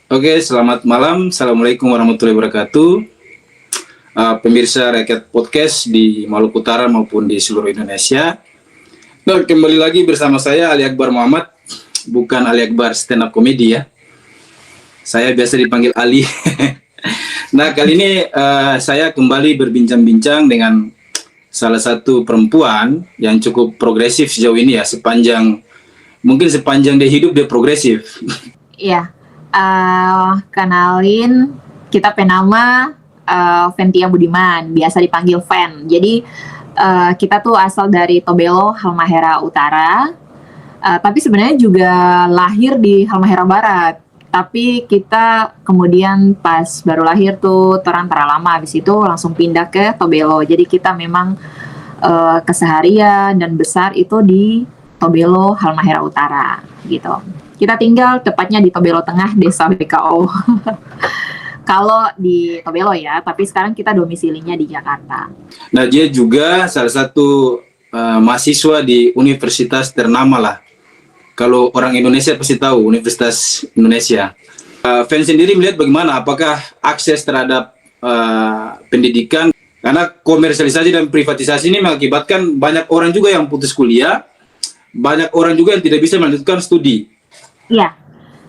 Oke, selamat malam. Assalamualaikum warahmatullahi wabarakatuh. Pemirsa Rakyat Podcast di Maluku Utara maupun di seluruh Indonesia. Dan kembali lagi bersama saya Ali Akbar Muhammad, bukan Ali Akbar stand up comedy ya. Saya biasa dipanggil Ali. Nah, kali ini saya kembali berbincang-bincang dengan salah satu perempuan yang cukup progresif sejauh ini ya, sepanjang dia hidup dia progresif. Iya, kenalin kita penama Ventia Budiman, biasa dipanggil Ven. Jadi kita tuh asal dari Tobelo, Halmahera Utara, tapi sebenarnya juga lahir di Halmahera Barat. Tapi kita kemudian pas baru lahir tuh torang tara lama, habis itu langsung pindah ke Tobelo. Jadi kita memang keseharian dan besar itu di Tobelo, Halmahera Utara gitu. Kita tinggal tepatnya di Tobelo Tengah, Desa BKO. Kalau di Tobelo ya, tapi sekarang kita domisilinya di Jakarta. Nah, dia juga salah satu mahasiswa di universitas ternama lah. Kalau orang Indonesia pasti tahu Universitas Indonesia. Ven sendiri melihat bagaimana? Apakah akses terhadap pendidikan? Karena komersialisasi dan privatisasi ini mengakibatkan banyak orang juga yang putus kuliah, banyak orang juga yang tidak bisa melanjutkan studi. Iya,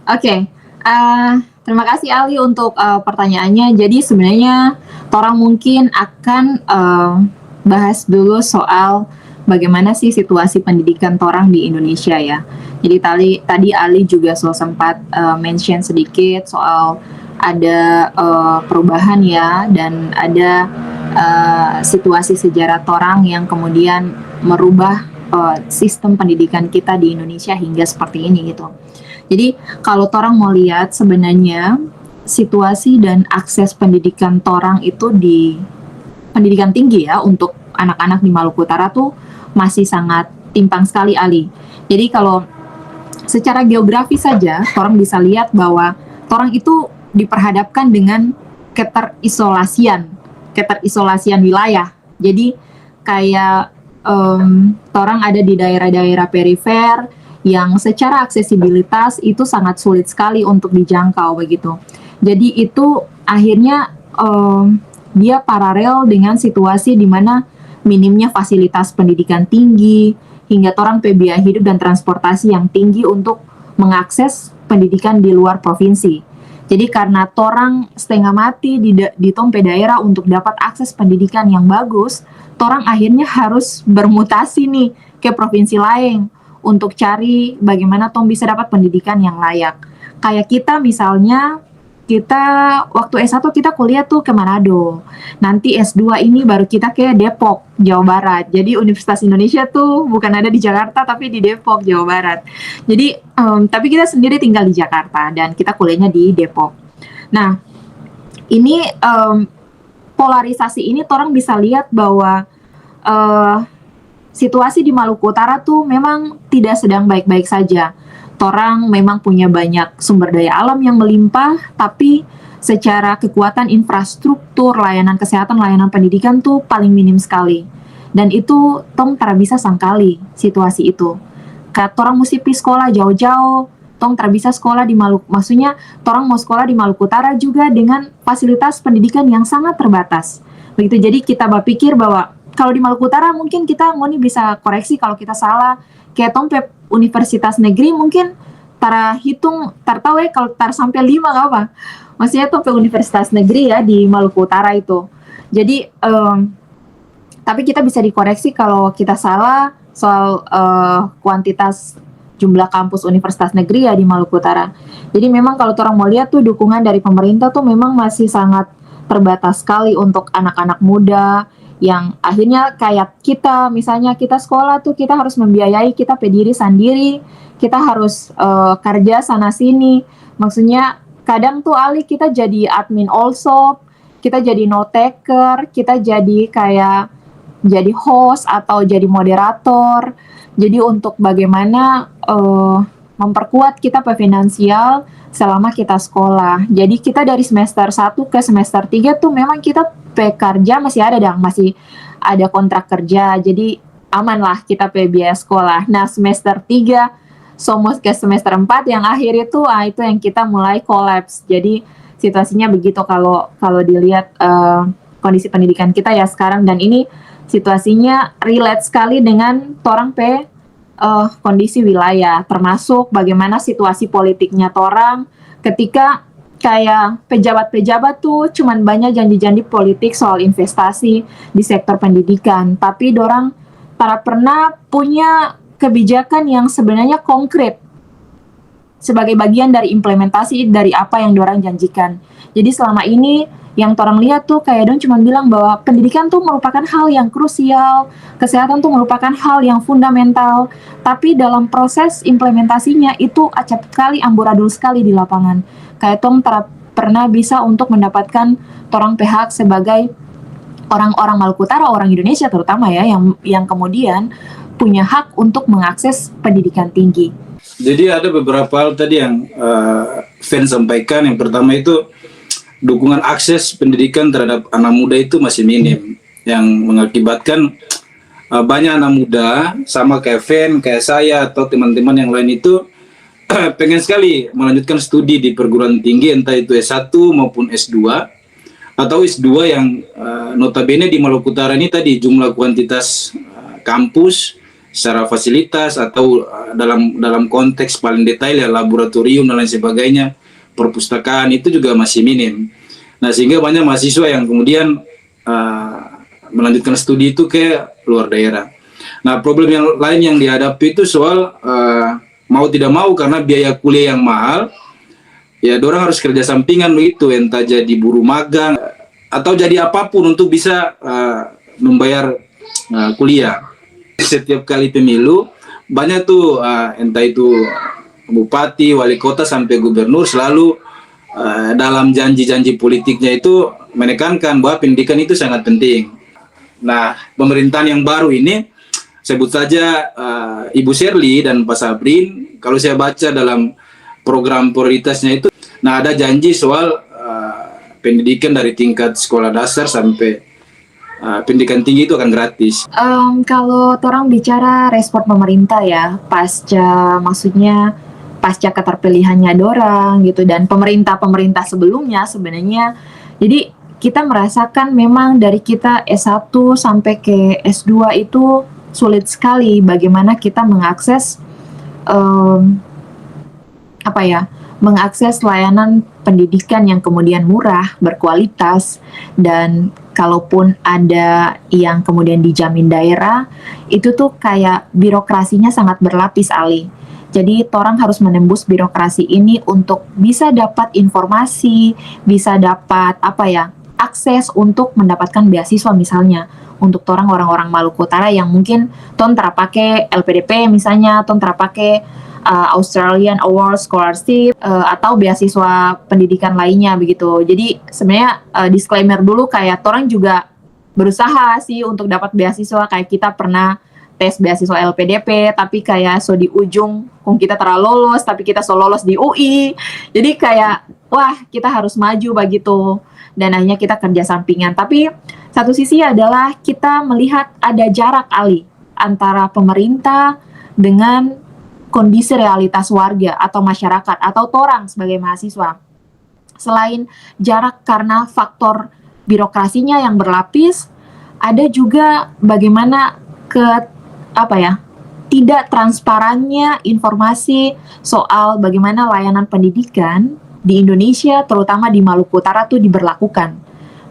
oke. Terima kasih Ali untuk pertanyaannya. Jadi sebenarnya orang mungkin akan bahas dulu soal bagaimana sih situasi pendidikan torang di Indonesia ya. Jadi tadi Ali juga sempat mention sedikit soal ada perubahan ya, dan ada situasi sejarah torang yang kemudian merubah sistem pendidikan kita di Indonesia hingga seperti ini gitu. Jadi kalau torang mau lihat sebenarnya situasi dan akses pendidikan torang itu di pendidikan tinggi ya untuk anak-anak di Maluku Utara tuh masih sangat timpang sekali Ali. Jadi kalau secara geografis saja torang bisa lihat bahwa torang itu diperhadapkan dengan keterisolasian wilayah. Jadi kayak torang ada di daerah-daerah perifer yang secara aksesibilitas itu sangat sulit sekali untuk dijangkau begitu. Jadi itu akhirnya dia paralel dengan situasi di mana minimnya fasilitas pendidikan tinggi hingga torang biaya hidup dan transportasi yang tinggi untuk mengakses pendidikan di luar provinsi. Jadi karena torang setengah mati di tompe daerah untuk dapat akses pendidikan yang bagus, torang akhirnya harus bermutasi nih ke provinsi lain untuk cari bagaimana tong bisa dapat pendidikan yang layak. Kayak kita misalnya, kita waktu S1 kita kuliah tuh ke Manado. Nanti S2 ini baru kita ke Depok, Jawa Barat. Jadi Universitas Indonesia tuh bukan ada di Jakarta tapi di Depok, Jawa Barat. Jadi tapi kita sendiri tinggal di Jakarta dan kita kuliahnya di Depok. Nah, ini polarisasi ini orang bisa lihat bahwa situasi di Maluku Utara tuh memang tidak sedang baik-baik saja. Torang memang punya banyak sumber daya alam yang melimpah, tapi secara kekuatan infrastruktur, layanan kesehatan, layanan pendidikan tuh paling minim sekali. Dan itu tong tak bisa sangkali situasi itu. Karena torang mesti pergi sekolah jauh-jauh, tong tak bisa sekolah di Maluku. Maksudnya, torang mau sekolah di Maluku Utara juga dengan fasilitas pendidikan yang sangat terbatas. Begitu, jadi kita berpikir bahwa kalau di Maluku Utara mungkin kita ngoni bisa koreksi kalau kita salah. Kayak tong universitas negeri mungkin tara hitung tahu ya kalau tar sampai 5 gak apa. Maksudnya tong universitas negeri ya di Maluku Utara itu. Jadi tapi kita bisa dikoreksi kalau kita salah soal kuantitas jumlah kampus universitas negeri ya di Maluku Utara. Jadi memang kalau orang mau lihat tuh dukungan dari pemerintah tuh memang masih sangat terbatas sekali untuk anak-anak muda yang akhirnya kayak kita, misalnya kita sekolah tuh kita harus membiayai kita pediri sendiri, kita harus kerja sana sini. Maksudnya kadang tuh Ali kita jadi admin also, kita jadi note taker, kita jadi kayak jadi host atau jadi moderator. Jadi untuk bagaimana memperkuat kita finansial selama kita sekolah. Jadi kita dari semester 1 ke semester 3 tuh memang kita pekerja masih ada kontrak kerja. Jadi aman lah kita biaya sekolah. Nah semester 3 ke semester 4 yang akhir itu itu yang kita mulai kolaps. Jadi situasinya begitu kalau kalau dilihat kondisi pendidikan kita ya sekarang, dan ini situasinya relate sekali dengan torang kondisi wilayah, termasuk bagaimana situasi politiknya torang ketika kayak pejabat-pejabat tuh cuman banyak janji-janji politik soal investasi di sektor pendidikan, tapi dorang para pernah punya kebijakan yang sebenarnya konkret sebagai bagian dari implementasi dari apa yang dorang janjikan. Jadi selama ini yang orang lihat tuh kayak dong cuma bilang bahwa pendidikan tuh merupakan hal yang krusial, kesehatan tuh merupakan hal yang fundamental, tapi dalam proses implementasinya itu acap sekali, amburadul sekali di lapangan. Kayak tong pernah bisa untuk mendapatkan torang pihak sebagai orang-orang Maluku Utara, orang Indonesia terutama ya, yang kemudian punya hak untuk mengakses pendidikan tinggi. Jadi ada beberapa hal tadi yang Fen sampaikan. Yang pertama itu dukungan akses pendidikan terhadap anak muda itu masih minim, yang mengakibatkan banyak anak muda sama kayak Fen, kayak saya atau teman-teman yang lain itu pengen sekali melanjutkan studi di perguruan tinggi, entah itu S1 maupun S2 atau S2 yang notabene di Maluku Utara ini tadi jumlah kuantitas kampus secara fasilitas atau dalam konteks paling detail ya laboratorium dan lain sebagainya, perpustakaan itu juga masih minim. Nah sehingga banyak mahasiswa yang kemudian melanjutkan studi itu ke luar daerah. Nah problem yang lain yang dihadapi itu soal mau tidak mau karena biaya kuliah yang mahal, ya dorang harus kerja sampingan begitu, entah jadi buruh magang atau jadi apapun untuk bisa membayar kuliah. Setiap kali pemilu banyak tuh entah itu bupati, wali kota sampai gubernur selalu dalam janji-janji politiknya itu menekankan bahwa pendidikan itu sangat penting. Nah, pemerintahan yang baru ini sebut saja Ibu Shirley dan Pak Sabrin, kalau saya baca dalam program prioritasnya itu, nah ada janji soal pendidikan dari tingkat sekolah dasar sampai pendidikan tinggi itu akan gratis. Kalau orang bicara respon pemerintah ya, maksudnya pasca keterpilihannya dorang gitu, dan pemerintah sebelumnya sebenarnya, jadi kita merasakan memang dari kita S1 sampai ke S2 itu sulit sekali bagaimana kita mengakses mengakses layanan pendidikan yang kemudian murah, berkualitas, dan kalaupun ada yang kemudian dijamin daerah, itu tuh kayak birokrasinya sangat berlapis, Ali. Jadi orang harus menembus birokrasi ini untuk bisa dapat informasi, bisa dapat akses untuk mendapatkan beasiswa misalnya. Untuk orang-orang Maluku Utara yang mungkin ton terpakai LPDP misalnya, ton terpakai Australian Award Scholarship atau beasiswa pendidikan lainnya begitu. Jadi sebenarnya disclaimer dulu, kayak orang juga berusaha sih untuk dapat beasiswa, kayak kita pernah tes beasiswa LPDP tapi kayak di ujung kita terlalu lolos, tapi kita lolos di UI. Jadi kayak wah, kita harus maju begitu, dan akhirnya kita kerja sampingan. Tapi satu sisi adalah kita melihat ada jarak, Ali, antara pemerintah dengan kondisi realitas warga atau masyarakat atau torang sebagai mahasiswa. Selain jarak karena faktor birokrasinya yang berlapis, ada juga bagaimana tidak transparannya informasi soal bagaimana layanan pendidikan di Indonesia, terutama di Maluku Utara tuh diberlakukan.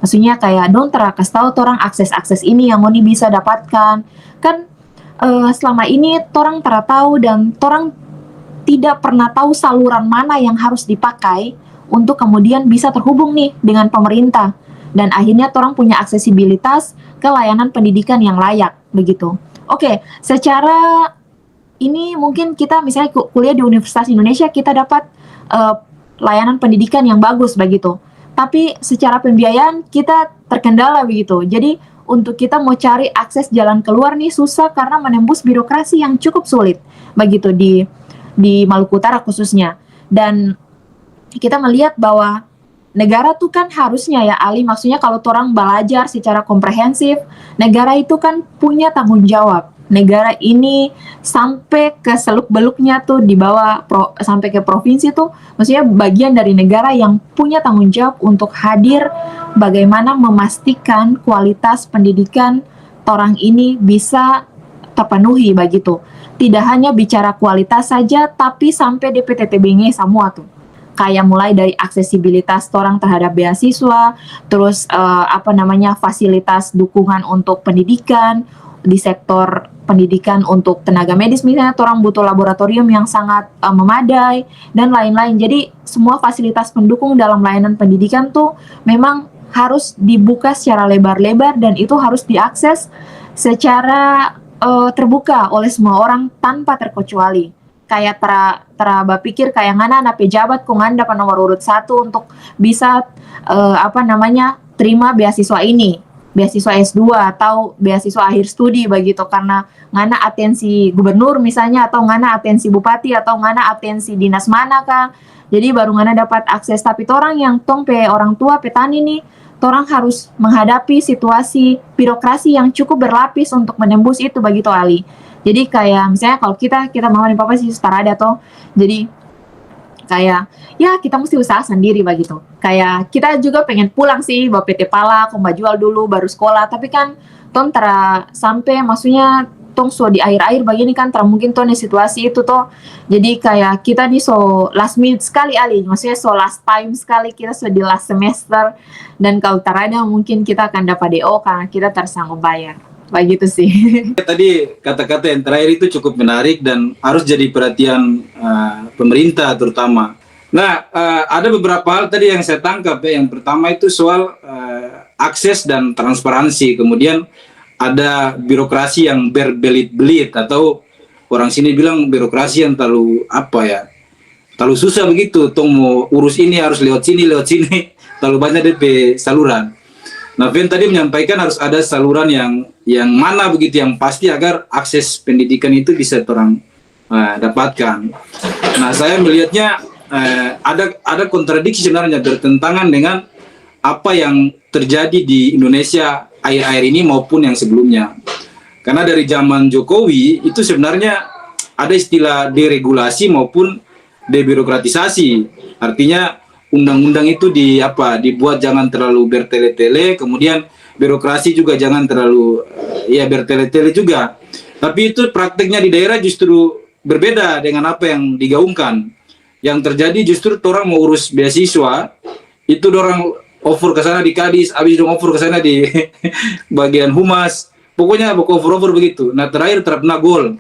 Maksudnya kayak dong terakas tahu orang akses ini yang Oni bisa dapatkan kan. Selama ini torang pernah tahu, dan torang tidak pernah tahu saluran mana yang harus dipakai untuk kemudian bisa terhubung nih dengan pemerintah, dan akhirnya torang punya aksesibilitas ke layanan pendidikan yang layak begitu. Oke, secara ini mungkin kita misalnya kuliah di Universitas Indonesia, kita dapat layanan pendidikan yang bagus begitu, tapi secara pembiayaan kita terkendala begitu. Jadi untuk kita mau cari akses jalan keluar nih susah karena menembus birokrasi yang cukup sulit begitu di Maluku Utara khususnya. Dan kita melihat bahwa negara tuh kan harusnya ya, Ali, maksudnya kalau orang belajar secara komprehensif, negara itu kan punya tanggung jawab negara ini sampai ke seluk-beluknya tuh dibawa sampai ke provinsi tuh, maksudnya bagian dari negara yang punya tanggung jawab untuk hadir bagaimana memastikan kualitas pendidikan orang ini bisa terpenuhi begitu. Tidak hanya bicara kualitas saja, tapi sampai DPTTB-nya semua tuh. Kayak mulai dari aksesibilitas orang terhadap beasiswa, terus fasilitas dukungan untuk pendidikan di sektor pendidikan untuk tenaga medis, misalnya orang butuh laboratorium yang sangat memadai dan lain-lain. Jadi semua fasilitas pendukung dalam layanan pendidikan tuh memang harus dibuka secara lebar-lebar dan itu harus diakses secara terbuka oleh semua orang tanpa terkecuali. Kayak berpikir kayak ngana anak pejabat kok ngana dapat nomor urut 1 untuk bisa terima beasiswa ini, beasiswa S2 atau beasiswa akhir studi begitu, karena ngana atensi gubernur misalnya, atau ngana atensi bupati, atau ngana atensi dinas mana kah. Jadi baru ngana dapat akses. Tapi orang yang orang tua petani nih, orang harus menghadapi situasi birokrasi yang cukup berlapis untuk menembus itu begitu Ali. Jadi kayak misalnya kalau kita mama dan papa sih setara ada toh. Jadi kayak ya kita mesti usaha sendiri begitu. Kayak kita juga pengen pulang sih bawa PT Pala, komba jual dulu baru sekolah. Tapi kan sampai maksudnya sudah di akhir-akhir begini kan mungkin di situasi itu toh. Jadi kayak kita di last minute sekali Ali, maksudnya last time sekali kita di last semester, dan kalau terada mungkin kita akan dapat DO karena kita tersanggup bayar. Begitu sih. Tadi kata-kata yang terakhir itu cukup menarik dan harus jadi perhatian pemerintah terutama. Nah, ada beberapa hal tadi yang saya tangkap ya. Yang pertama itu soal akses dan transparansi. Kemudian ada birokrasi yang berbelit-belit, atau orang sini bilang birokrasi yang terlalu terlalu susah begitu. Tong mau urus ini harus lewat sini, terlalu banyak DP saluran. Nah, Fen tadi menyampaikan harus ada saluran yang mana begitu, yang pasti agar akses pendidikan itu bisa orang dapatkan. Nah, saya melihatnya ada kontradiksi sebenarnya, bertentangan dengan apa yang terjadi di Indonesia akhir-akhir ini maupun yang sebelumnya. Karena dari zaman Jokowi itu sebenarnya ada istilah deregulasi maupun debirokratisasi. Artinya undang-undang itu dibuat jangan terlalu bertele-tele, kemudian birokrasi juga jangan terlalu bertele-tele juga. Tapi itu prakteknya di daerah justru berbeda dengan apa yang digaungkan. Yang terjadi justru orang mau urus beasiswa, itu orang over ke sana di Kadis, habis itu over ke sana di bagian humas, pokoknya over begitu. Nah, terakhir terkena gol,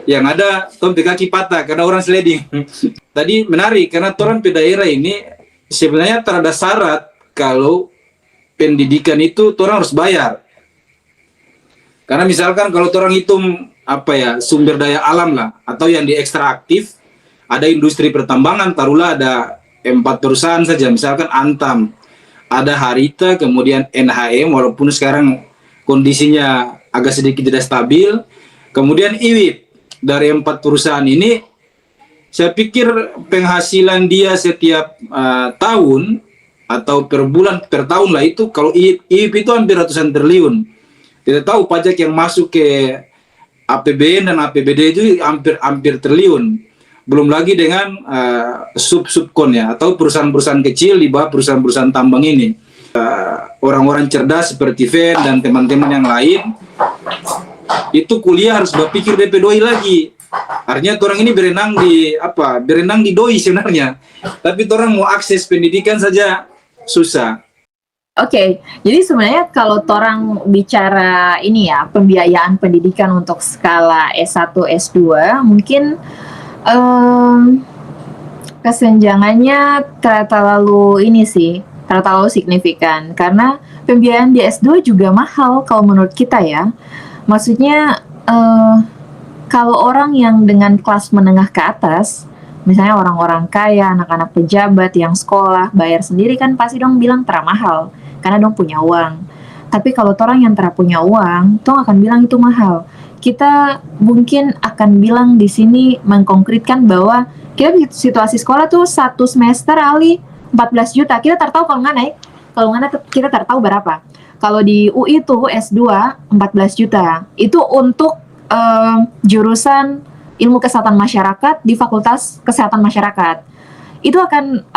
yang ada kaki patah karena orang sliding. Tadi menarik karena orang di daerah ini sebenarnya terada syarat kalau pendidikan itu orang harus bayar. Karena misalkan kalau orang hitung sumber daya alam lah, atau yang diekstraktif, ada industri pertambangan, taruhlah ada 4 perusahaan saja, misalkan Antam, ada Harita, kemudian NHM, walaupun sekarang kondisinya agak sedikit tidak stabil, kemudian IWIP. Dari 4 perusahaan ini, saya pikir penghasilan dia setiap tahun atau per bulan, per tahun lah itu, kalau IWIP itu hampir ratusan triliun. Tidak tahu pajak yang masuk ke APBN dan APBD itu hampir triliun. Belum lagi dengan sub-subkon ya, atau perusahaan-perusahaan kecil di bawah perusahaan-perusahaan tambang ini. Orang-orang cerdas seperti Fen dan teman-teman yang lain, itu kuliah harus berpikir DP doi lagi. Artinya orang ini berenang di doi sebenarnya. Tapi orang mau akses pendidikan saja susah. Oke, jadi sebenarnya kalau orang bicara ini ya, pembiayaan pendidikan untuk skala S1, S2, mungkin kesenjangannya terlalu signifikan, karena pembiayaan di S2 juga mahal kalau menurut kita ya. Maksudnya kalau orang yang dengan kelas menengah ke atas, misalnya orang-orang kaya, anak-anak pejabat yang sekolah bayar sendiri, kan pasti dong bilang mahal karena dong punya uang. Tapi kalau orang yang punya uang, dong akan bilang itu mahal. Kita mungkin akan bilang di sini mengkonkretkan bahwa kita situasi sekolah tuh 1 semester Ali 14 juta. Kita tahu kalau nggak kita tahu berapa. Kalau di UI tuh S2 14 juta. Itu untuk jurusan ilmu kesehatan masyarakat di Fakultas Kesehatan Masyarakat. Itu akan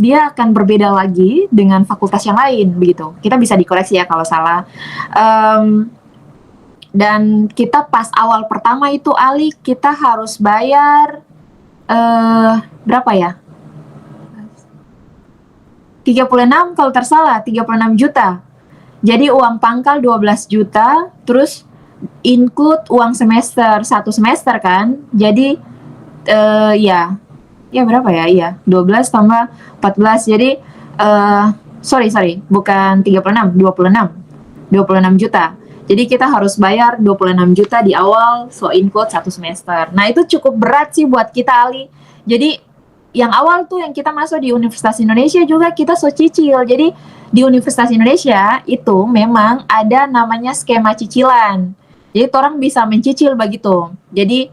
dia akan berbeda lagi dengan fakultas yang lain begitu. Kita bisa dikoreksi ya kalau salah. Dan kita pas awal pertama itu Ali kita harus bayar berapa ya? 36 kalau tersalah, 36 juta. Jadi uang pangkal 12 juta, terus include uang semester, 1 semester kan. Jadi ya berapa ya? Iya, 12 tambah 14. Jadi sorry, bukan 36, 26 juta. Jadi kita harus bayar 26 juta di awal, so include 1 semester. Nah itu cukup berat sih buat kita Ali. Jadi yang awal tuh yang kita masuk di Universitas Indonesia juga kita so cicil. Jadi di Universitas Indonesia itu memang ada namanya skema cicilan. Jadi orang bisa mencicil begitu. Jadi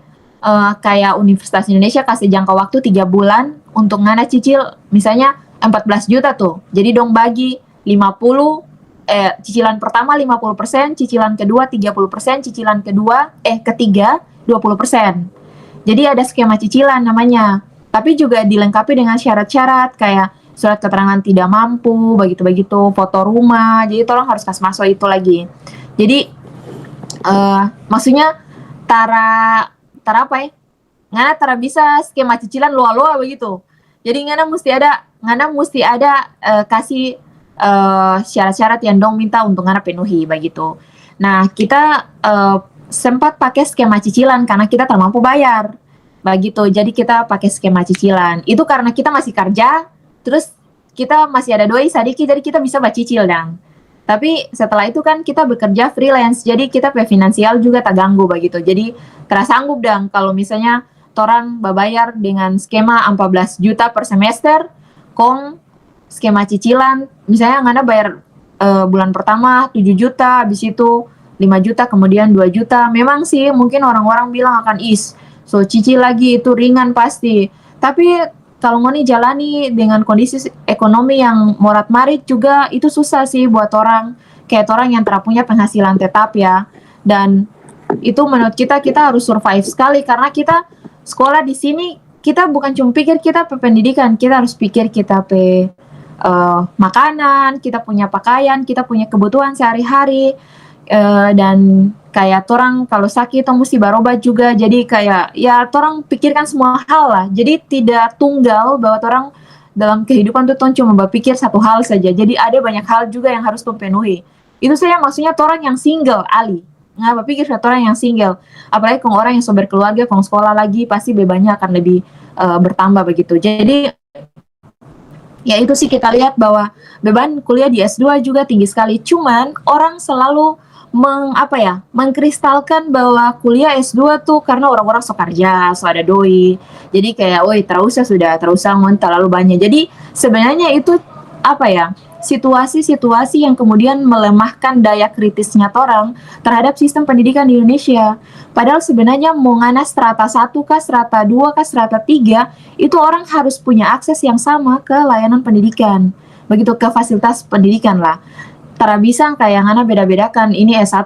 kayak Universitas Indonesia kasih jangka waktu 3 bulan untuk ngana cicil misalnya 14 juta tuh. Jadi dong bagi 50 cicilan pertama 50%, cicilan kedua 30%, cicilan ketiga 20%. Jadi ada skema cicilan namanya. Tapi juga dilengkapi dengan syarat-syarat kayak surat keterangan tidak mampu, begitu-begitu, foto rumah. Jadi tolong harus kasih masuk itu lagi. Jadi maksudnya tara apa ya? Ngana tara bisa skema cicilan loa-loa begitu. Jadi ngana mesti ada kasih syarat-syarat yang dong minta untuk ngana penuhi begitu. Nah, kita sempat pakai skema cicilan karena kita tak mampu bayar. Begitu, jadi kita pakai skema cicilan. Itu karena kita masih kerja, terus kita masih ada doi sadiki, jadi kita bisa bacicil dang. Tapi setelah itu kan kita bekerja freelance, jadi kita finansial juga tak ganggu begitu. Jadi terasa sanggup dang kalau misalnya orang bayar dengan skema 14 juta per semester, kong skema cicilan, misalnya ngana bayar bulan pertama 7 juta, habis itu 5 juta, kemudian 2 juta. Memang sih mungkin orang-orang bilang akan so cicil lagi itu ringan pasti. Tapi kalau mau nih jalani dengan kondisi ekonomi yang morat-marit juga itu susah sih buat orang kayak orang yang tidak punya penghasilan tetap ya. Dan itu menurut kita harus survive sekali karena kita sekolah di sini kita bukan cuma pikir kita pendidikan, kita harus pikir kita makanan, kita punya pakaian, kita punya kebutuhan sehari-hari. Dan kayak orang kalau sakit mesti berobat juga, jadi kayak ya orang pikirkan semua hal lah, jadi tidak tunggal bahwa orang dalam kehidupan tuh cuma berpikir satu hal saja, jadi ada banyak hal juga yang harus penuhi. Itu saya maksudnya orang yang single Ali, nggak berpikir satu orang yang single, apalagi kalau orang yang sudah berkeluarga, kalau sekolah lagi pasti bebannya akan lebih bertambah begitu. Jadi ya itu sih kita lihat bahwa beban kuliah di S2 juga tinggi sekali, cuman orang selalu mengkristalkan bahwa kuliah S2 tuh karena orang-orang so kerja, so ada doi. Jadi kayak, terusah terlalu banyak. Jadi sebenarnya itu situasi-situasi yang kemudian melemahkan daya kritisnya orang terhadap sistem pendidikan di Indonesia. Padahal sebenarnya mau ngana strata 1 kah, strata 2 kah, strata 3, itu orang harus punya akses yang sama ke layanan pendidikan. Begitu ke fasilitas pendidikan lah. Tara bisa kayak ngana beda-bedakan ini S1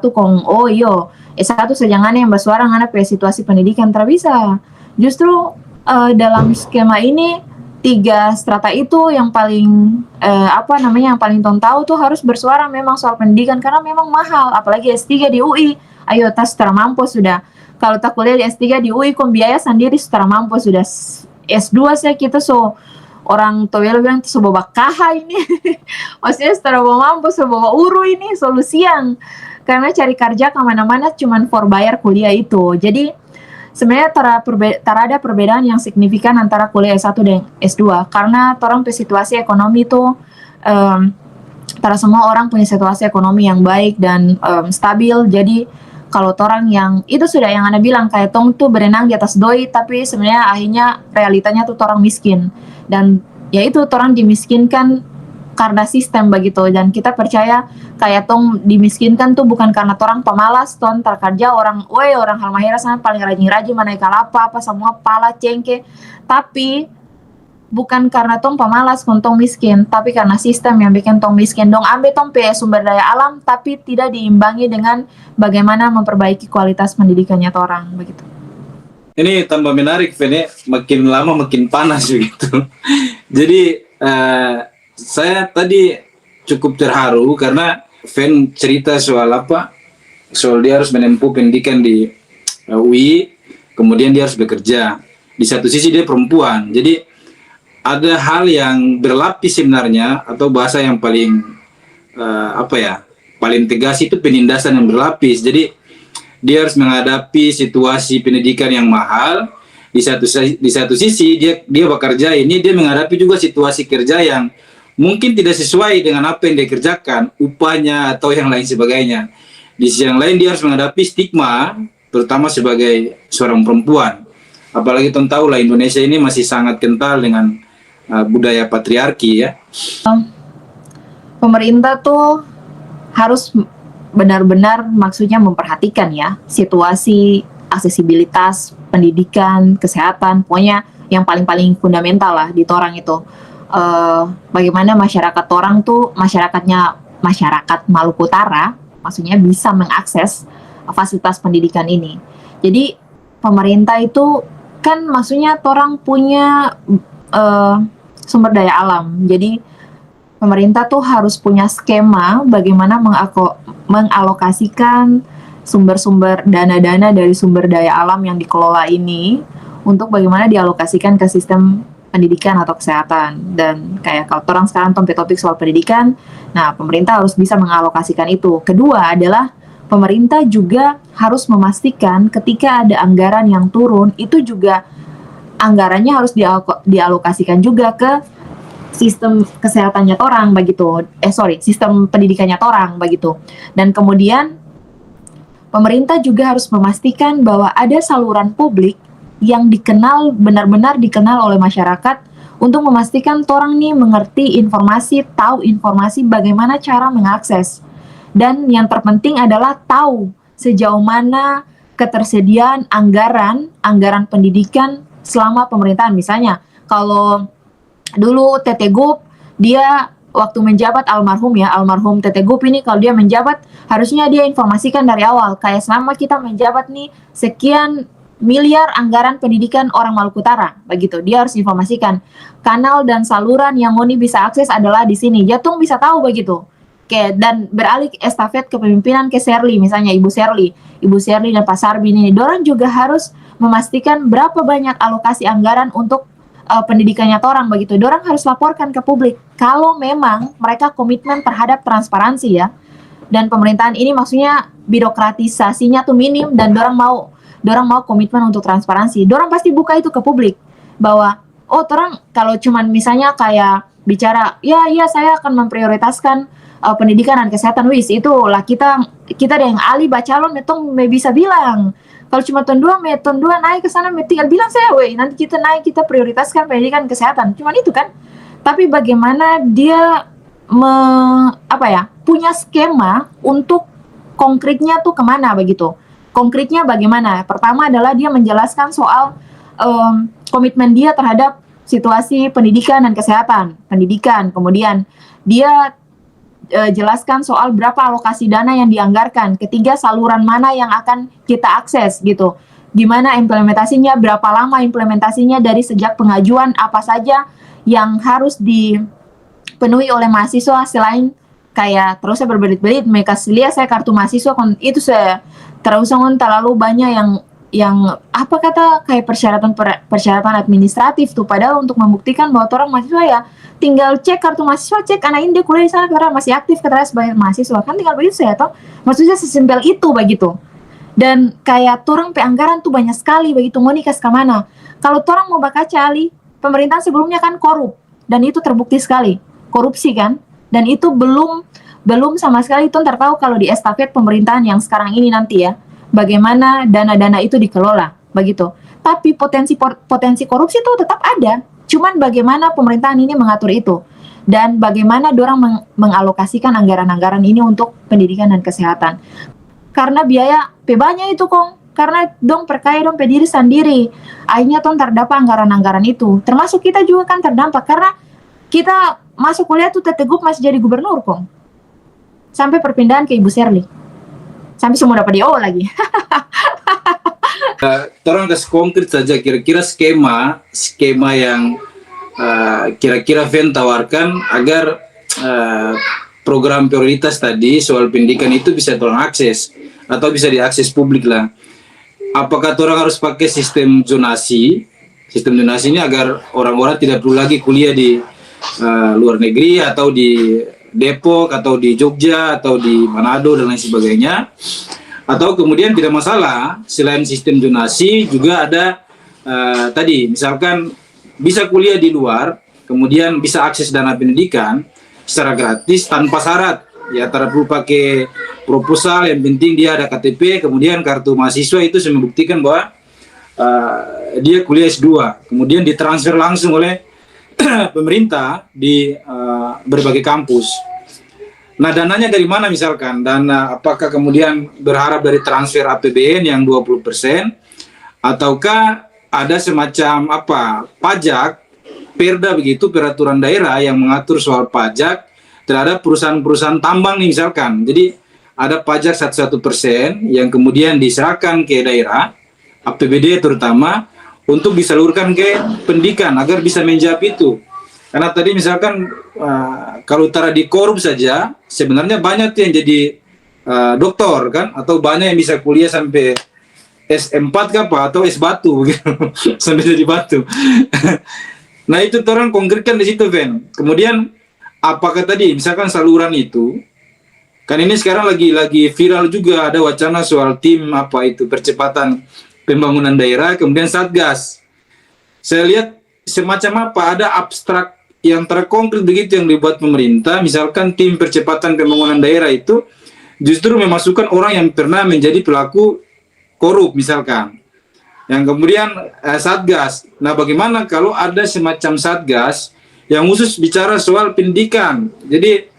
S1 saja ngana yang bersuara ngana pe situasi pendidikan tara bisa. Justru dalam skema ini 3 strata itu yang paling yang paling tahu tuh harus bersuara memang soal pendidikan karena memang mahal, apalagi S3 di UI. Ayo tas setara mampu sudah. Kalau tak kuliah di S3 di UI kon biaya sendiri setara mampu sudah. S2 saya kita orang Toyel bilang itu sebuah kaha ini. Maksudnya setelah mampu sebuah uru ini solusian. Karena cari kerja kemana-mana cuman for bayar kuliah itu. Jadi sebenarnya ada perbedaan yang signifikan antara kuliah S1 dan S2. Karena orang punya situasi ekonomi itu semua orang punya situasi ekonomi yang baik dan stabil. Jadi kalau orang yang itu sudah yang Anda bilang kayak tong tuh berenang di atas doi, tapi sebenarnya akhirnya realitanya tuh orang miskin. Dan ya itu orang dimiskinkan karena sistem begitu, dan kita percaya kayak tong dimiskinkan tuh bukan karena orang pemalas ton terkerja orang halmahera sana paling rajin-rajin mana kalapa apa semua pala cengke, tapi bukan karena tong pemalas kun tong miskin, tapi karena sistem yang bikin tong miskin. Dong ambil tong pe sumber daya alam, tapi tidak diimbangi dengan bagaimana memperbaiki kualitas pendidikannya orang begitu. Ini tambah menarik, Vene. Makin lama makin panas begitu. Jadi saya tadi cukup terharu karena Ven cerita soal apa? Soal dia harus menempuh pendidikan di UI, kemudian dia harus bekerja. Di satu sisi dia perempuan, jadi ada hal yang berlapis sebenarnya, atau bahasa yang paling paling tegas itu penindasan yang berlapis. Jadi dia harus menghadapi situasi pendidikan yang mahal. Di satu sisi dia bekerja ini, dia menghadapi juga situasi kerja yang mungkin tidak sesuai dengan apa yang dia kerjakan, upahnya atau yang lain sebagainya. Di sisi yang lain dia harus menghadapi stigma, terutama sebagai seorang perempuan. Apalagi kita tahu lah Indonesia ini masih sangat kental dengan budaya patriarki ya. Pemerintah tuh harus benar-benar maksudnya memperhatikan ya situasi aksesibilitas pendidikan, kesehatan, pokoknya yang paling-paling fundamental lah di torang itu. Bagaimana masyarakat torang tuh, masyarakat Maluku Utara maksudnya bisa mengakses fasilitas pendidikan ini. Jadi pemerintah itu kan maksudnya torang punya sumber daya alam. Jadi pemerintah tuh harus punya skema bagaimana mengalokasikan sumber-sumber dana-dana dari sumber daya alam yang dikelola ini untuk bagaimana dialokasikan ke sistem pendidikan atau kesehatan. Dan kayak kalau orang sekarang topik soal pendidikan, nah pemerintah harus bisa mengalokasikan itu. Kedua adalah pemerintah juga harus memastikan ketika ada anggaran yang turun, itu juga anggarannya harus dialokasikan juga ke sistem kesehatannya orang begitu. Sistem pendidikannya orang begitu. Dan kemudian pemerintah juga harus memastikan bahwa ada saluran publik yang benar-benar dikenal oleh masyarakat untuk memastikan orang nih mengerti informasi, tahu informasi bagaimana cara mengakses. Dan yang terpenting adalah tahu sejauh mana ketersediaan anggaran pendidikan selama pemerintahan. Misalnya, kalau dulu Tete Gup, dia waktu menjabat almarhum Tete Gup ini, kalau dia menjabat, harusnya dia informasikan dari awal, kayak selama kita menjabat nih, sekian miliar anggaran pendidikan orang Maluku Utara, begitu. Dia harus informasikan, kanal dan saluran yang Ngoni bisa akses adalah di sini. Jatung bisa tahu begitu. Oke, dan beralih estafet kepemimpinan ke Serli, misalnya Ibu Serli dan Pak Sarbi ini, dorang juga harus memastikan berapa banyak alokasi anggaran untuk pendidikannya orang begitu. Dorang harus laporkan ke publik kalau memang mereka komitmen terhadap transparansi ya. Dan pemerintahan ini maksudnya birokratisasinya tuh minim dan dorang mau komitmen untuk transparansi. Dorang pasti buka itu ke publik bahwa orang kalau cuman misalnya kayak bicara ya saya akan memprioritaskan pendidikan dan kesehatan, itulah kita ada yang ahli bacalon metong bisa bilang. Kalau cuma ton 2 naik ke sana tinggal bilang saya, nanti kita prioritaskan pendidikan kesehatan. Cuman itu kan. Tapi bagaimana dia punya skema untuk konkretnya tuh kemana begitu. Konkretnya bagaimana? Pertama adalah dia menjelaskan soal komitmen dia terhadap situasi pendidikan dan kesehatan. Kemudian dia jelaskan soal berapa alokasi dana yang dianggarkan. Ketiga, saluran mana yang akan kita akses gitu. Gimana implementasinya, berapa lama implementasinya dari sejak pengajuan, apa saja yang harus dipenuhi oleh mahasiswa selain kayak terusnya berbelit-belit mereka lihat saya kartu mahasiswa itu saya terus terlalu banyak yang kayak persyaratan administratif tuh, padahal untuk membuktikan bahwa orang mahasiswa ya tinggal cek kartu mahasiswa, cek anak ini dia kuliah di sana karena masih aktif katanya sebagai mahasiswa, kan tinggal begitu saya toh, maksudnya sesimpel itu begitu. Dan kayak orang anggaran tuh banyak sekali begitu, mau nikah ke mana. Kalau orang mau baca Ali, pemerintahan sebelumnya kan korup dan itu terbukti sekali korupsi kan, dan itu belum sama sekali itu tahu kalau di estafet pemerintahan yang sekarang ini nanti ya bagaimana dana-dana itu dikelola begitu. Tapi potensi korupsi itu tetap ada. Cuman bagaimana pemerintahan ini mengatur itu dan bagaimana dorang mengalokasikan anggaran-anggaran ini untuk pendidikan dan kesehatan. Karena biaya banyak itu karena dong perkaya dong pediri sendiri. Akhirnya tong terdampak anggaran-anggaran itu. Termasuk kita juga kan terdampak karena kita masuk kuliah tuh Tetegup masih jadi gubernur kok. Sampai perpindahan ke Ibu Serli. Sampai semua dapat DO lagi. Orang kasih konkret saja kira-kira skema yang kira-kira Ven tawarkan agar program prioritas tadi soal pendidikan itu bisa tolong akses atau bisa diakses publik lah. Apakah orang harus pakai sistem zonasi? Sistem zonasi ini agar orang-orang tidak perlu lagi kuliah di luar negeri atau di Depok atau di Jogja atau di Manado dan lain sebagainya. Atau kemudian tidak masalah selain sistem zonasi juga ada tadi misalkan bisa kuliah di luar, kemudian bisa akses dana pendidikan secara gratis tanpa syarat. Ya, tidak perlu pakai proposal, yang penting dia ada KTP, kemudian kartu mahasiswa itu membuktikan bahwa dia kuliah S2, kemudian ditransfer langsung oleh pemerintah di berbagai kampus. Nah, dananya dari mana misalkan? Dana apakah kemudian berharap dari transfer APBN yang 20% ataukah ada semacam pajak perda begitu, peraturan daerah yang mengatur soal pajak terhadap perusahaan-perusahaan tambang nih misalkan. Jadi ada pajak 1% yang kemudian diserahkan ke daerah, APBD terutama, untuk disalurkan ke pendidikan agar bisa menjawab itu. Karena tadi misalkan kalau taruh di korup saja, sebenarnya banyak tuh yang jadi doktor kan, atau banyak yang bisa kuliah sampai S4 atau S batu gitu. Sampai jadi batu. Nah itu orang konkretkan di situ, Ven. Kemudian apakah tadi misalkan saluran itu, kan ini sekarang lagi viral juga ada wacana soal tim percepatan pembangunan daerah, kemudian Satgas. Saya lihat semacam ada abstrak yang terkonkret begitu yang dibuat pemerintah, misalkan tim percepatan pembangunan daerah itu justru memasukkan orang yang pernah menjadi pelaku korup misalkan. Yang kemudian Satgas. Nah, bagaimana kalau ada semacam Satgas yang khusus bicara soal pendidikan? Jadi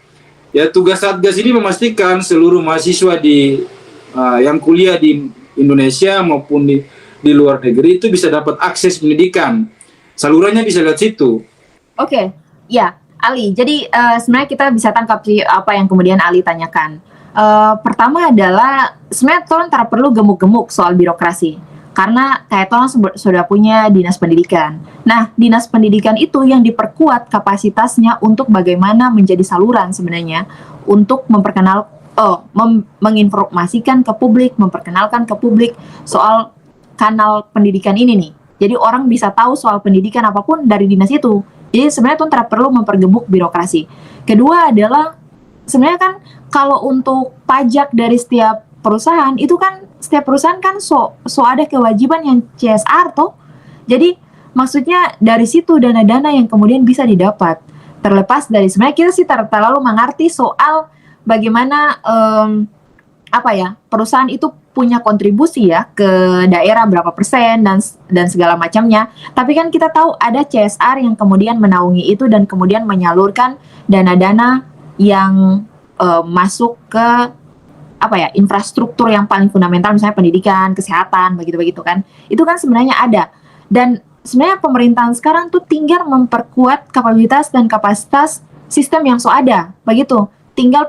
ya tugas Satgas ini memastikan seluruh mahasiswa yang kuliah di Indonesia maupun di luar negeri itu bisa dapat akses pendidikan. Salurannya bisa lihat situ. Oke, ya Ali. Jadi sebenarnya kita bisa tangkap apa yang kemudian Ali tanyakan. Pertama adalah sebenarnya tolong tak perlu gemuk-gemuk soal birokrasi. Karena kayak tolong sudah punya dinas pendidikan. Nah, dinas pendidikan itu yang diperkuat kapasitasnya untuk bagaimana menjadi saluran sebenarnya untuk menginformasikan ke publik, memperkenalkan ke publik soal kanal pendidikan ini nih. Jadi orang bisa tahu soal pendidikan apapun dari dinas itu. Jadi sebenarnya itu tidak perlu mempergemuk birokrasi. Kedua adalah sebenarnya kan kalau untuk pajak dari setiap perusahaan itu kan setiap perusahaan kan so ada kewajiban yang CSR toh. Jadi maksudnya dari situ dana-dana yang kemudian bisa didapat. Terlepas dari sebenarnya kita sih terlalu mengerti soal bagaimana perusahaan itu punya kontribusi ya ke daerah berapa persen dan segala macamnya. Tapi kan kita tahu ada CSR yang kemudian menaungi itu dan kemudian menyalurkan dana-dana yang masuk ke infrastruktur yang paling fundamental, misalnya pendidikan, kesehatan, begitu kan. Itu kan sebenarnya ada. Dan sebenarnya pemerintahan sekarang tuh tinggal memperkuat kapabilitas dan kapasitas sistem yang ada, begitu. Tinggal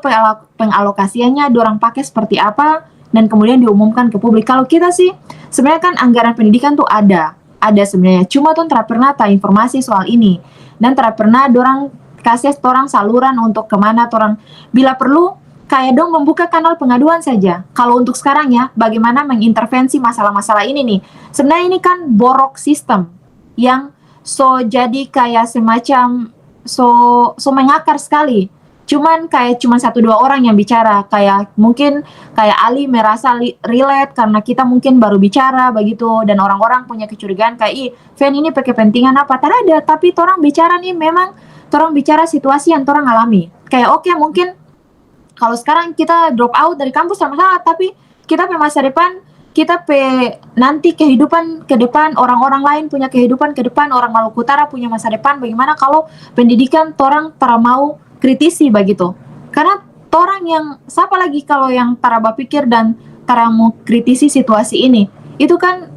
pengalokasiannya dorang pakai seperti apa dan kemudian diumumkan ke publik. Kalau kita sih sebenarnya kan anggaran pendidikan tuh ada sebenarnya. Cuma tuh tidak pernah tahu informasi soal ini dan tidak pernah dorang kasih orang saluran untuk kemana orang bila perlu kayak dong membuka kanal pengaduan saja. Kalau untuk sekarang ya, bagaimana mengintervensi masalah-masalah ini nih. Sebenarnya ini kan borok sistem yang jadi kayak semacam mengakar sekali. Cuman satu dua orang yang bicara, kayak mungkin kayak Ali merasa relate karena kita mungkin baru bicara begitu dan orang-orang punya kecurigaan kayak Ven ini pakai kepentingan apa? Tak ada, tapi orang bicara nih memang orang bicara situasi yang orang alami. Kayak oke, mungkin kalau sekarang kita drop out dari kampus sama-sama, tapi kita masa depan, kita nanti kehidupan ke depan, orang-orang lain punya kehidupan ke depan, orang Maluku Utara punya masa depan, bagaimana kalau pendidikan orang mau kritisi begitu. Karena orang yang, siapa lagi kalau yang tara berpikir dan tara mau kritisi situasi ini. itu kan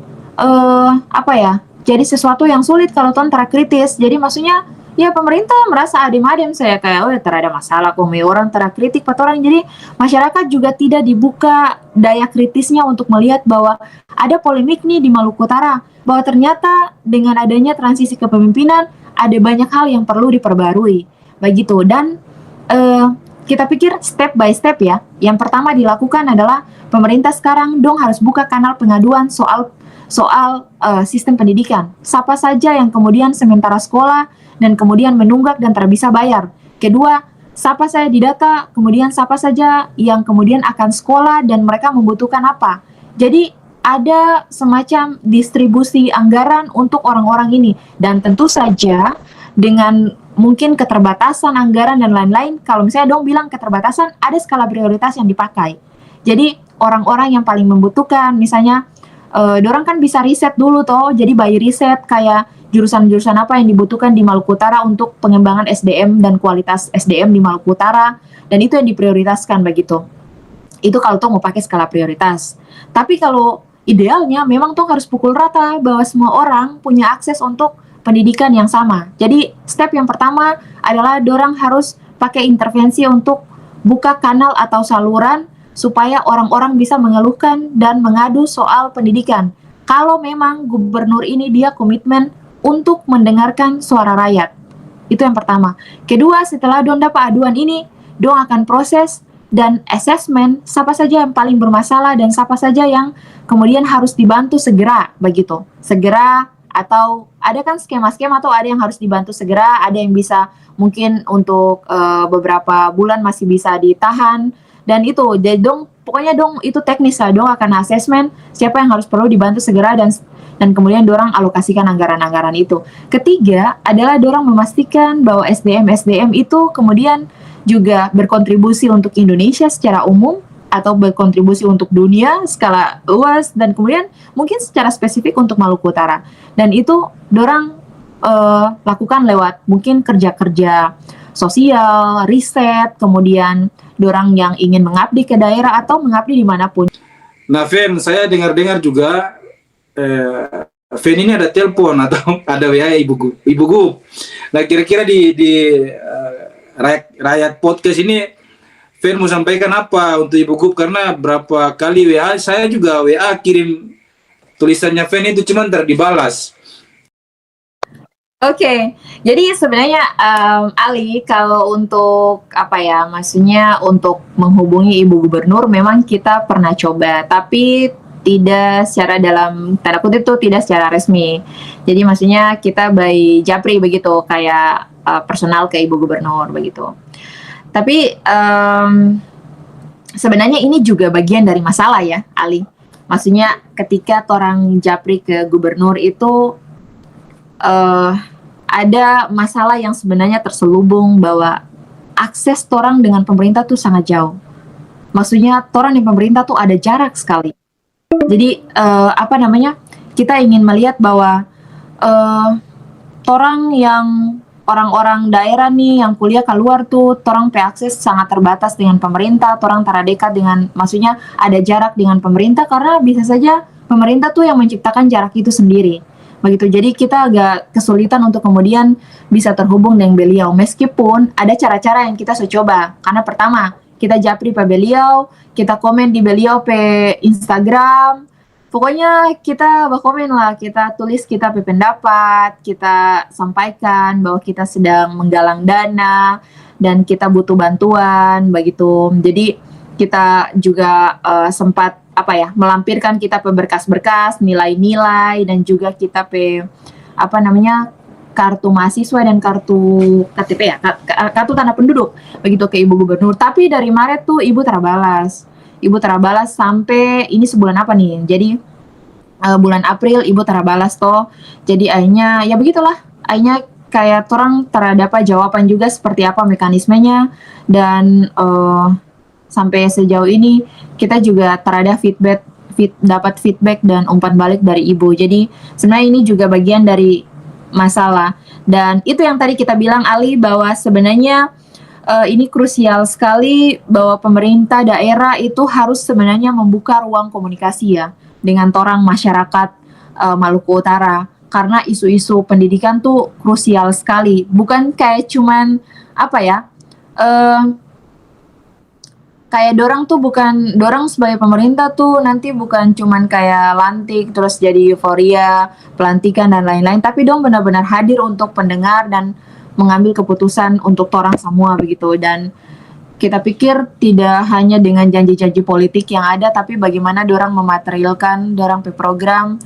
apa ya, jadi sesuatu yang sulit kalau ton terakritis. Jadi maksudnya ya pemerintah merasa adem-adem saya kayak oh ya terada masalah kok orang terakritik orang. Jadi masyarakat juga tidak dibuka daya kritisnya untuk melihat bahwa ada polemik nih di Maluku Utara, bahwa ternyata dengan adanya transisi kepemimpinan ada banyak hal yang perlu diperbarui begitu. Dan kita pikir step by step ya. Yang pertama dilakukan adalah pemerintah sekarang dong harus buka kanal pengaduan soal sistem pendidikan. Siapa saja yang kemudian sementara sekolah dan kemudian menunggak dan tak bisa bayar. Kedua, siapa saja didata, kemudian siapa saja yang kemudian akan sekolah dan mereka membutuhkan apa. Jadi ada semacam distribusi anggaran untuk orang-orang ini. Dan tentu saja dengan mungkin keterbatasan anggaran dan lain-lain, kalau misalnya dong bilang keterbatasan, ada skala prioritas yang dipakai. Jadi orang-orang yang paling membutuhkan, misalnya dorang kan bisa riset dulu toh, jadi by riset kayak jurusan-jurusan apa yang dibutuhkan di Maluku Utara untuk pengembangan SDM dan kualitas SDM di Maluku Utara, dan itu yang diprioritaskan begitu. Itu kalau toh mau pakai skala prioritas. Tapi kalau idealnya memang toh harus pukul rata bahwa semua orang punya akses untuk pendidikan yang sama. Jadi step yang pertama adalah dorang harus pakai intervensi untuk buka kanal atau saluran supaya orang-orang bisa mengeluhkan dan mengadu soal pendidikan. Kalau memang gubernur ini dia komitmen untuk mendengarkan suara rakyat. Itu yang pertama. Kedua, setelah dong dapat aduan ini, dong akan proses dan assessment siapa saja yang paling bermasalah dan siapa saja yang kemudian harus dibantu segera begitu. Segera, atau ada kan skema-skema atau ada yang harus dibantu segera, ada yang bisa mungkin untuk beberapa bulan masih bisa ditahan. Dan itu, jadi dong, pokoknya dong itu teknis lah, dong akan asesmen siapa yang harus perlu dibantu segera dan kemudian dorang alokasikan anggaran-anggaran itu. Ketiga adalah dorang memastikan bahwa SDM itu kemudian juga berkontribusi untuk Indonesia secara umum atau berkontribusi untuk dunia skala luas dan kemudian mungkin secara spesifik untuk Maluku Utara. Dan itu dorang lakukan lewat mungkin kerja-kerja sosial, riset, kemudian dorang yang ingin mengabdi ke daerah atau mengabdi dimanapun. Nah, Fen, saya dengar-dengar juga Fen ini ada telepon atau ada WA Ibu Gu. Nah, kira-kira di rakyat podcast ini Fen mau sampaikan apa untuk Ibu Gu? Karena berapa kali WA, saya juga WA kirim tulisannya Fen itu cuman terdibalas. Oke, jadi sebenarnya Ali, kalau untuk apa ya, maksudnya untuk menghubungi Ibu Gubernur memang kita pernah coba, tapi tidak secara dalam tanda kutip itu tidak secara resmi. Jadi maksudnya kita by japri begitu, kayak personal ke Ibu Gubernur begitu. Tapi sebenarnya ini juga bagian dari masalah ya, Ali. Maksudnya ketika orang japri ke Gubernur itu ada masalah yang sebenarnya terselubung bahwa akses orang dengan pemerintah tuh sangat jauh. Maksudnya orang dan pemerintah tuh ada jarak sekali. Jadi kita ingin melihat bahwa orang-orang daerah nih yang kuliah keluar tuh orang akses sangat terbatas dengan pemerintah, orang tak dekat dengan, maksudnya ada jarak dengan pemerintah karena bisa saja pemerintah tuh yang menciptakan jarak itu sendiri. Begitu, jadi kita agak kesulitan untuk kemudian bisa terhubung dengan beliau, meskipun ada cara-cara yang kita coba. Karena pertama, kita japri pe beliau, kita komen di beliau pe Instagram, pokoknya kita berkomen lah, kita tulis kita pe pendapat, kita sampaikan bahwa kita sedang menggalang dana dan kita butuh bantuan, begitu. Jadi kita juga sempat melampirkan kita pe berkas-berkas, nilai-nilai, dan juga kita pe kartu mahasiswa dan kartu KTP ya, kartu tanda penduduk begitu ke Ibu Gubernur. Tapi dari Maret tuh Ibu terabalas sampai ini sebulan apa nih? Jadi bulan April Ibu terabalas toh. Jadi akhirnya ya begitulah. Akhirnya kayak orang terdapat jawaban juga seperti apa mekanismenya, dan sampai sejauh ini kita juga terada dapat feedback dan umpan balik dari Ibu. Jadi sebenarnya ini juga bagian dari masalah. Dan itu yang tadi kita bilang Ali, bahwa sebenarnya ini krusial sekali bahwa pemerintah daerah itu harus sebenarnya membuka ruang komunikasi ya. dengan torang masyarakat Maluku Utara, karena isu-isu pendidikan tuh krusial sekali, bukan kayak cuman apa ya, kayak dorang sebagai pemerintah tuh nanti bukan cuman kayak lantik terus jadi euforia pelantikan dan lain-lain, tapi dong benar-benar hadir untuk pendengar dan mengambil keputusan untuk torang semua begitu. Dan kita pikir tidak hanya dengan janji-janji politik yang ada, tapi bagaimana dorang mematerialkan dorang pe program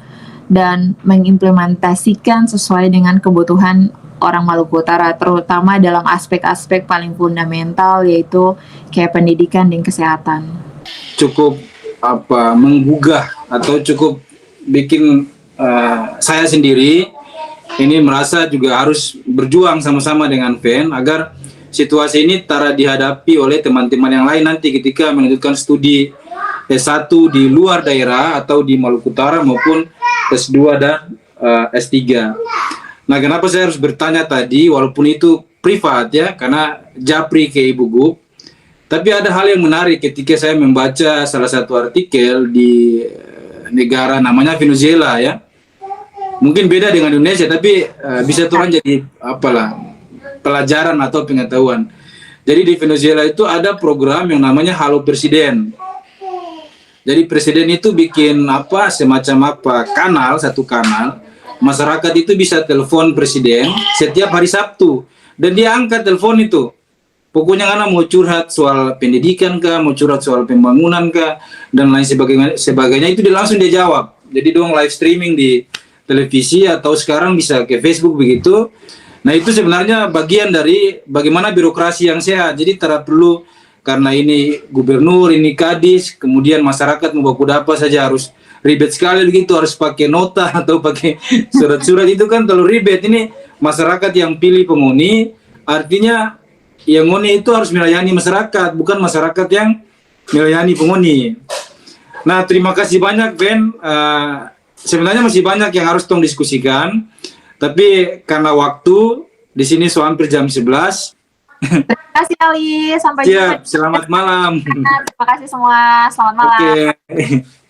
dan mengimplementasikan sesuai dengan kebutuhan orang Maluku Utara, terutama dalam aspek-aspek paling fundamental yaitu kayak pendidikan dan kesehatan. Cukup menggugah atau cukup bikin saya sendiri ini merasa juga harus berjuang sama-sama dengan Fen agar situasi ini tara dihadapi oleh teman-teman yang lain nanti ketika melanjutkan studi S1 di luar daerah atau di Maluku Utara maupun S2 dan S3. Nah, kenapa saya harus bertanya tadi, walaupun itu privat ya, karena japri ke Ibu Gub, tapi ada hal yang menarik ketika saya membaca salah satu artikel di negara namanya Venezuela ya. Mungkin beda dengan Indonesia, tapi bisa turun jadi pelajaran atau pengetahuan. Jadi di Venezuela itu ada program yang namanya Halo Presiden. Jadi presiden itu bikin semacam satu kanal. Masyarakat itu bisa telepon presiden setiap hari Sabtu dan dia angkat telepon itu. Pokoknya karena mau curhat soal pendidikan kah, mau curhat soal pembangunan kah, dan lain sebagainya itu langsung dia jawab. Jadi dong live streaming di televisi atau sekarang bisa ke Facebook begitu. Nah, itu sebenarnya bagian dari bagaimana birokrasi yang sehat. Jadi tidak perlu karena ini gubernur, ini kadis, kemudian masyarakat mau baku apa saja harus ribet sekali begitu, harus pakai nota atau pakai surat-surat, itu kan terlalu ribet. Ini masyarakat yang pilih penghuni, artinya yang penghuni itu harus melayani masyarakat, bukan masyarakat yang melayani penghuni. Nah, terima kasih banyak Ben. Sebenarnya masih banyak yang harus tong diskusikan, tapi karena waktu di sini hampir jam 11. Terima kasih Ali, sampai jumpa. Selamat malam. Terima kasih semua, selamat malam. Oke.